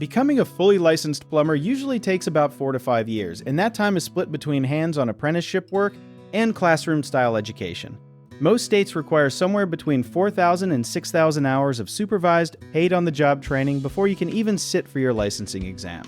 Becoming a fully licensed plumber usually takes about 4 to 5 years, and that time is split between hands-on apprenticeship work and classroom-style education. Most states require somewhere between 4,000 and 6,000 hours of supervised, paid-on-the-job training before you can even sit for your licensing exam.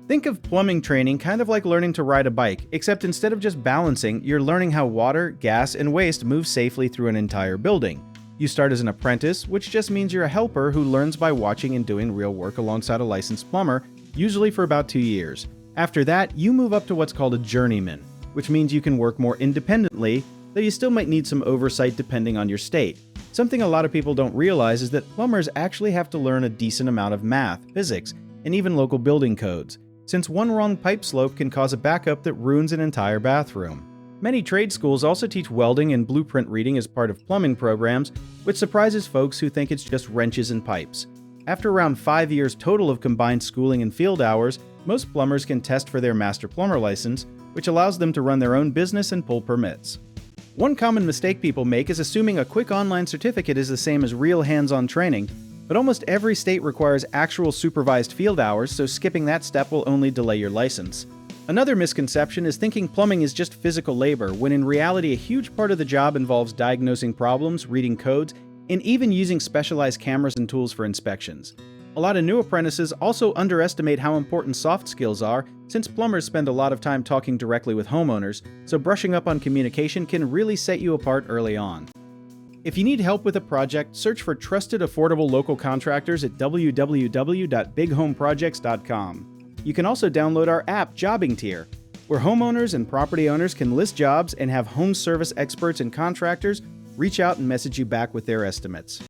Think of plumbing training kind of like learning to ride a bike, except instead of just balancing, you're learning how water, gas, and waste move safely through an entire building. You start as an apprentice, which just means you're a helper who learns by watching and doing real work alongside a licensed plumber, usually for about 2 years. After that, you move up to what's called a journeyman, which means you can work more independently, though you still might need some oversight depending on your state. Something a lot of people don't realize is that plumbers actually have to learn a decent amount of math, physics, and even local building codes, since one wrong pipe slope can cause a backup that ruins an entire bathroom. Many trade schools also teach welding and blueprint reading as part of plumbing programs, which surprises folks who think it's just wrenches and pipes. After around 5 years total of combined schooling and field hours, most plumbers can test for their master plumber license, which allows them to run their own business and pull permits. One common mistake people make is assuming a quick online certificate is the same as real hands-on training, but almost every state requires actual supervised field hours, so skipping that step will only delay your license. Another misconception is thinking plumbing is just physical labor, when in reality a huge part of the job involves diagnosing problems, reading codes, and even using specialized cameras and tools for inspections. A lot of new apprentices also underestimate how important soft skills are, since plumbers spend a lot of time talking directly with homeowners, so brushing up on communication can really set you apart early on. If you need help with a project, search for trusted, affordable local contractors at www.bighomeprojects.com. You can also download our app, Jobbing Tier, where homeowners and property owners can list jobs and have home service experts and contractors reach out and message you back with their estimates.